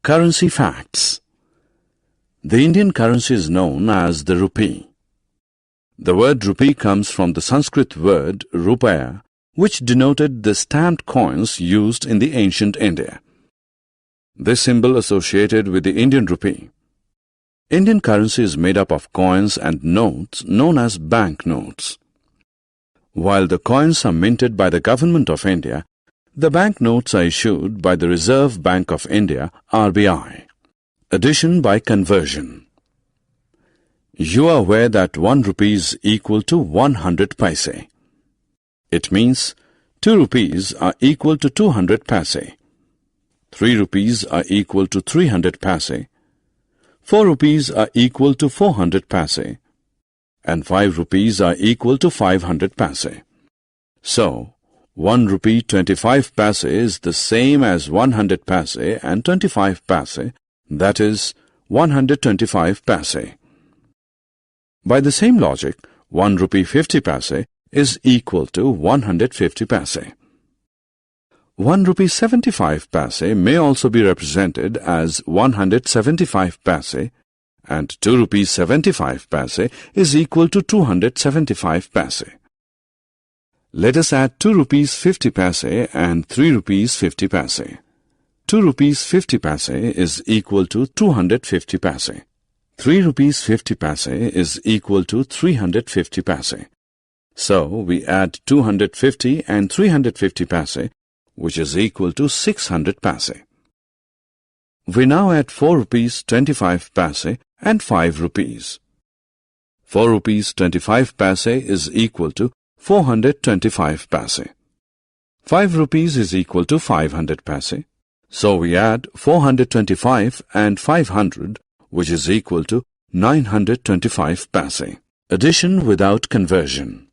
Currency facts. The Indian currency is known as the rupee. The word rupee comes from the Sanskrit word rupaya, which denoted the stamped coins used in the ancient India. This symbol associated with the Indian rupee. Indian currency is made up of coins and notes known as bank notes. While the coins are minted by the Government of India, the bank notes are issued by the Reserve Bank of India, RBI. Addition by conversion. You are aware that 1 rupee is equal to 100 paise. It means 2 rupees are equal to 200 paise. 3 rupees are equal to 300 paise. 4 rupees are equal to 400 paise. And 5 rupees are equal to 500 paise. So, 1 rupee 25 paise is the same as 100 paise and 25 paise, that is 125 paise. By the same logic, 1 rupee 50 paise is equal to 150 paise. 1 rupee 75 paise may also be represented as 175 paise, and 2 rupees 75 paise is equal to 275 paise. Let us add 2 rupees 50 paise and 3 rupees 50 paise. 2 rupees 50 paise is equal to 250 paise. 3 rupees 50 paise is equal to 350 paise. So, we add 250 and 350 paise, which is equal to 600 paise. We now add 4 rupees 25 paise and 5 rupees. 4 rupees 25 paise is equal to 425 paise. 5 rupees is equal to 500 paise. So we add 425 and 500, which is equal to 925 paise. Addition without conversion.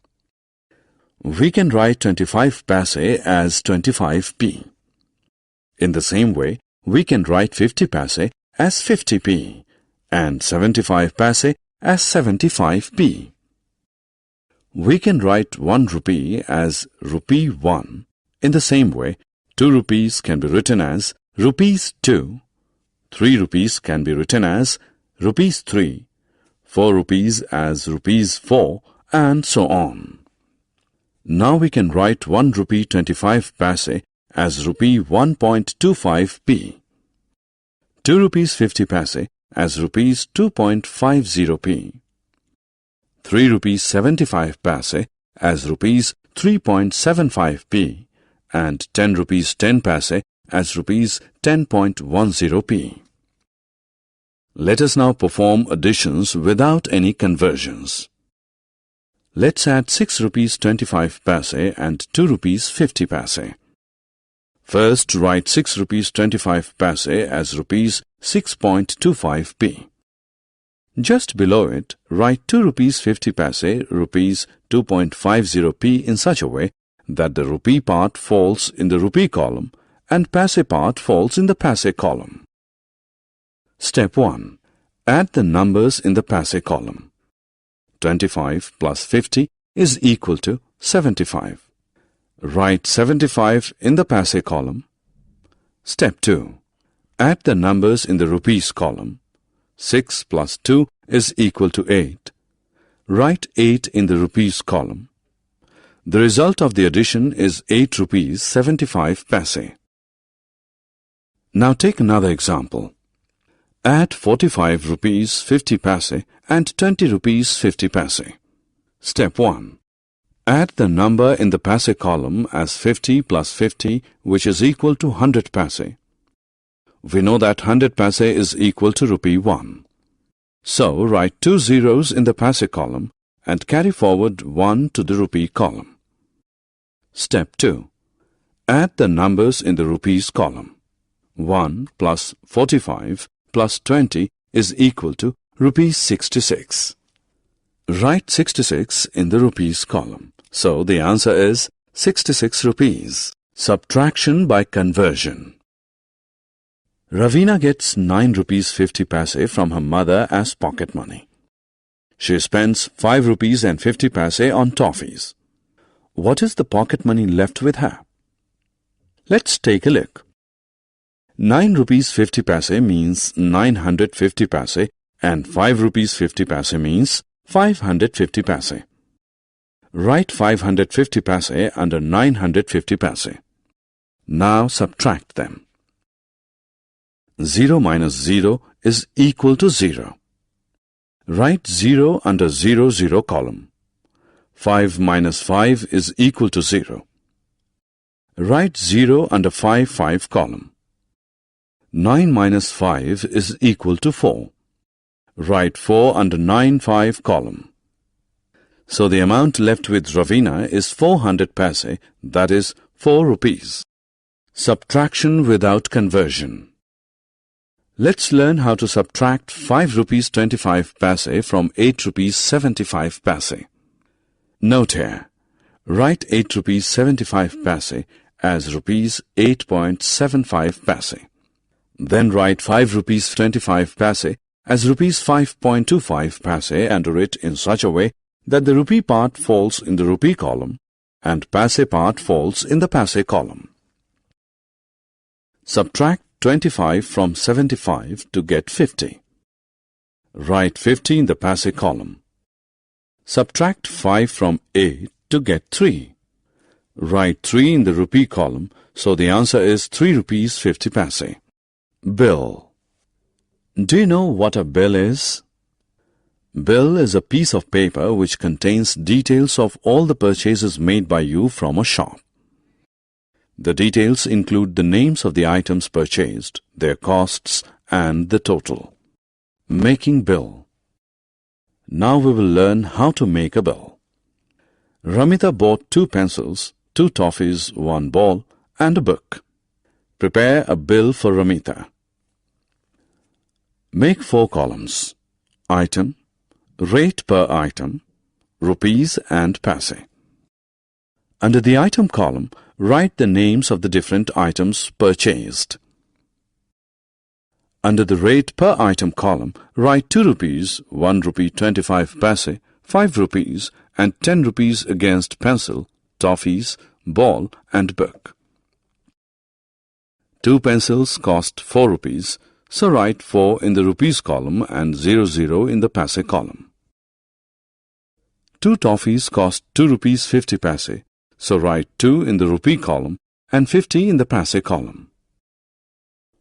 We can write 25 paise as 25p. In the same way, we can write 50 paise as 50p and 75 paise as 75p. We can write 1 rupee as rupee 1. In the same way, 2 rupees can be written as rupees 2, 3 rupees can be written as rupees 3, 4 rupees as rupees 4, and so on. Now we can write 1 rupee 25 paise as rupee 1.25p, 2 rupees 50 paise as rupees 2.50p, 3 rupees 75 paise as rupees 3.75p, and 10 rupees 10 paise as rupees 10.10p. Let us now perform additions without any conversions. Let's add 6 rupees 25 paise and 2 rupees 50 paise. First, write 6 rupees 25 paise as rupees 6.25p. Just below it, write 2 rupees 50 paise, rupees 2.50p in such a way that the rupee part falls in the rupee column and paise part falls in the paise column. Step 1. Add the numbers in the paise column. 25 plus 50 is equal to 75. Write 75 in the paise column. Step 2. Add the numbers in the rupees column. 6 plus 2 is equal to 8. Write 8 in the rupees column. The result of the addition is 8 rupees 75 paise. Now take another example. Add 45 rupees 50 paise and 20 rupees 50 paise. Step 1. Add the number in the paise column as 50 plus 50, which is equal to 100 paise. We know that 100 paise is equal to rupee 1. So, write 2 zeros in the paise column and carry forward 1 to the rupee column. Step 2. Add the numbers in the rupees column. 1 plus 45 plus 20 is equal to rupees 66. Write 66 in the rupees column. So, the answer is 66 rupees. Subtraction by conversion. Ravina gets 9 rupees 50 paise from her mother as pocket money. She spends 5 rupees and 50 paise on toffees. What is the pocket money left with her? Let's take a look. 9 rupees 50 paise means 950 paise and 5 rupees 50 paise means 550 paise. Write 550 paise under 950 paise. Now subtract them. 0 minus 0 is equal to 0. Write 0 under 0, 0 column. 5 minus 5 is equal to 0. Write 0 under 5, 5 column. 9 minus 5 is equal to 4. Write 4 under 9, 5 column. So the amount left with Ravina is 400 paise, that is 4 rupees. Subtraction without conversion. Let's learn how to subtract 5 rupees 25 paise from 8 rupees 75 paise. Note here, write 8 rupees 75 paise as rupees 8.75 paise. Then write 5 rupees 25 paise as rupees 5.25 paise under it in such a way that the rupee part falls in the rupee column and paise part falls in the paise column. Subtract 25 from 75 to get 50. Write 50 in the paise column. Subtract 5 from 8 to get 3. Write 3 in the rupee column, so the answer is 3 rupees 50 paise. Bill. Do you know what a bill is? Bill is a piece of paper which contains details of all the purchases made by you from a shop. The details include the names of the items purchased, their costs, and the total. Making bill. Now we will learn how to make a bill. Ramita bought 2 pencils, 2 toffees, 1 ball, and a book. Prepare a bill for Ramita. Make 4 columns. Item, rate per item, rupees and paise. Under the item column, write the names of the different items purchased. Under the rate per item column, write 2 rupees, 1 rupee 25 paise, 5 rupees and 10 rupees against pencil, toffees, ball and book. 2 pencils cost 4 rupees, so write 4 in the rupees column and 00 in the paise column. 2 toffees cost 2 rupees 50 paise, so write 2 in the rupee column and 50 in the paise column.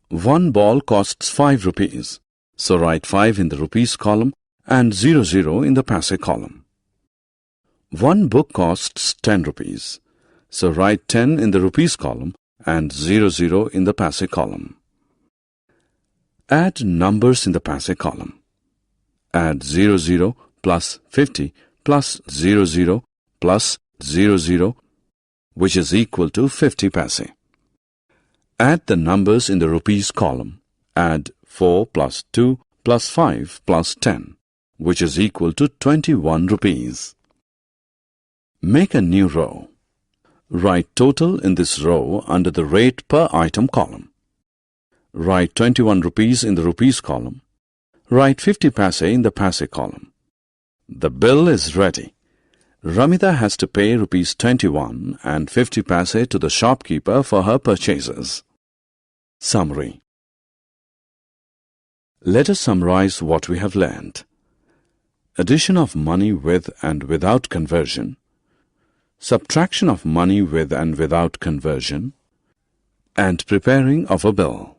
1 ball costs 5 rupees, so write 5 in the rupees column and 00 in the paise column. 1 book costs 10 rupees, so write 10 in the rupees column and 00 in the paise column. Add numbers in the paise column. Add 00 plus 50 plus 00 plus 00, which is equal to 50 paise. Add the numbers in the rupees column. Add 4 plus 2 plus 5 plus 10, which is equal to 21 rupees. Make a new row. Write total in this row under the rate per item column. Write 21 rupees in the rupees column. Write 50 paise in the paise column. The bill is ready. Ramita has to pay rupees 21 and 50 paise to the shopkeeper for her purchases. Summary. Let us summarize what we have learned. Addition of money with and without conversion. Subtraction of money with and without conversion. And preparing of a bill.